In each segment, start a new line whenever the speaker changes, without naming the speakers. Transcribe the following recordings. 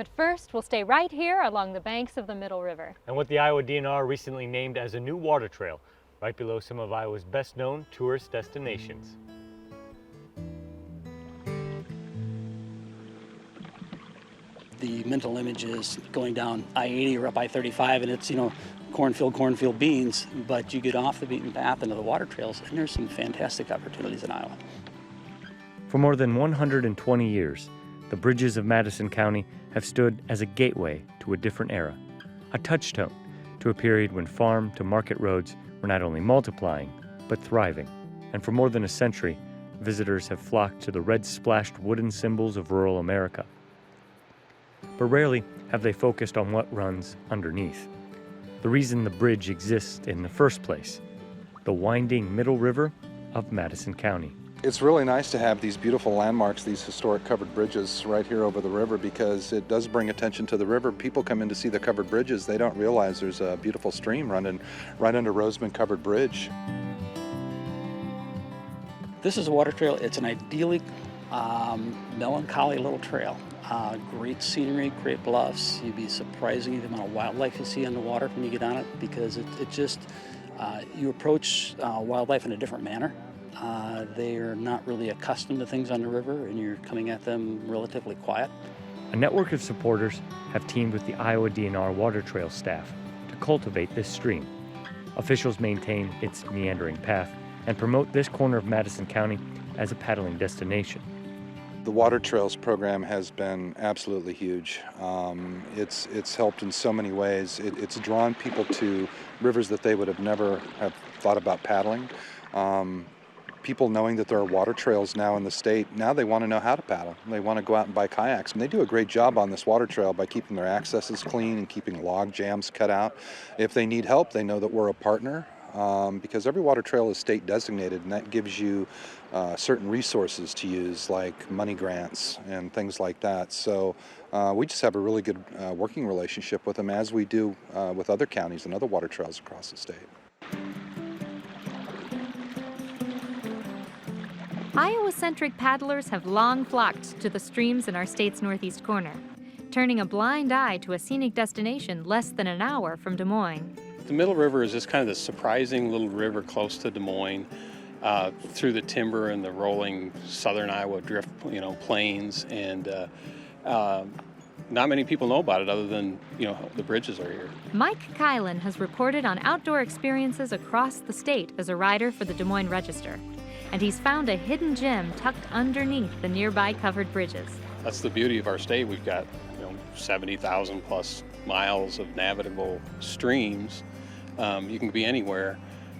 But first, we'll stay right here along the banks of the Middle River.
And what the Iowa DNR recently named as a new water trail, right below some of Iowa's best-known tourist destinations.
The mental image is going down I-80 or up I-35, and it's, cornfield, beans, but you get off the beaten path into the water trails, and there's some fantastic opportunities in Iowa.
For more than 120 years, the bridges of Madison County have stood as a gateway to a different era, a touchstone to a period when farm to market roads were not only multiplying, but thriving. And for more than a century, visitors have flocked to the red-splashed wooden symbols of rural America. But rarely have they focused on what runs underneath. The reason the bridge exists in the first place, the winding Middle River of Madison County.
It's really nice to have these beautiful landmarks, these historic covered bridges right here over the river, because it does bring attention to the river. People come in to see the covered bridges. They don't realize there's a beautiful stream running right under Roseman Covered Bridge.
This is a water trail. It's an idyllic, melancholy little trail. Great scenery, great bluffs. You'd be surprising the amount of wildlife you see on the water when you get on it, because you approach wildlife in a different manner. They are not really accustomed to things on the river, and you're coming at them relatively quiet.
A network of supporters have teamed with the Iowa DNR Water Trail staff to cultivate this stream. Officials maintain its meandering path and promote this corner of Madison County as a paddling destination.
The Water Trails program has been absolutely huge. It's helped in so many ways. It's drawn people to rivers that they would have never have thought about paddling. People knowing that there are water trails now in the state, now they want to know how to paddle. They want to go out and buy kayaks. And they do a great job on this water trail by keeping their accesses clean and keeping log jams cut out. If they need help, they know that we're a partner. Because every water trail is state designated, and that gives you certain resources to use, like money grants and things like that. So we just have a really good working relationship with them, as we do with other counties and other water trails across the state.
Iowa-centric paddlers have long flocked to the streams in our state's northeast corner, turning a blind eye to a scenic destination less than an hour from Des Moines.
The Middle River is just kind of this surprising little river close to Des Moines, through the timber and the rolling southern Iowa drift, plains, and not many people know about it other than, the bridges are here.
Mike Kylan has reported on outdoor experiences across the state as a writer for the Des Moines Register, and he's found a hidden gem tucked underneath the nearby covered bridges.
That's the beauty of our state. We've got, 70,000 plus miles of navigable streams. You can be anywhere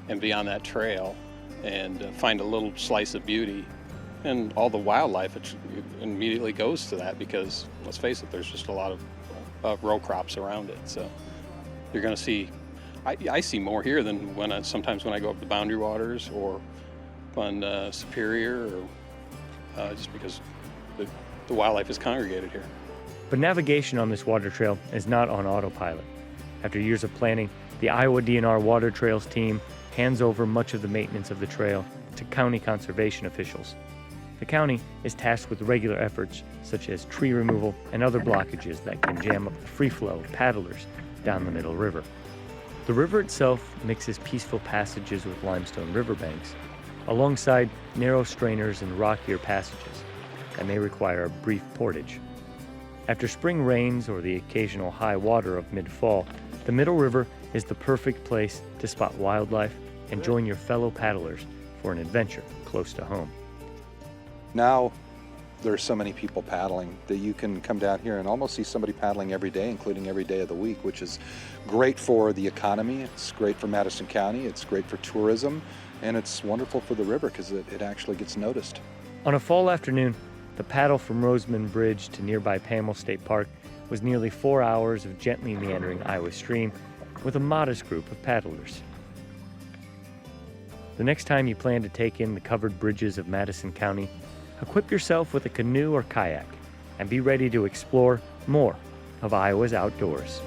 and be on that trail and find a little slice of beauty. And all the wildlife immediately goes to that, because, let's face it, there's just a lot of row crops around it. So you're going to see, I see more here than sometimes when I go up the Boundary Waters or on Superior, or just because the wildlife is congregated here.
But navigation on this water trail is not on autopilot. After years of planning, the Iowa DNR Water Trails team hands over much of the maintenance of the trail to county conservation officials. The county is tasked with regular efforts such as tree removal and other blockages that can jam up the free flow of paddlers down the Middle River. The river itself mixes peaceful passages with limestone riverbanks, alongside narrow strainers and rockier passages that may require a brief portage. After spring rains or the occasional high water of mid-fall, the Middle River is the perfect place to spot wildlife and join your fellow paddlers for an adventure close to home.
Now there's so many people paddling that you can come down here and almost see somebody paddling every day, including every day of the week, which is great for the economy. It's great for Madison County. It's great for tourism, and it's wonderful for the river because it actually gets noticed.
On a fall afternoon, the paddle from Roseman Bridge to nearby Pamel State Park was nearly 4 hours of gently meandering Iowa stream with a modest group of paddlers. The next time you plan to take in the covered bridges of Madison County, equip yourself with a canoe or kayak and be ready to explore more of Iowa's outdoors.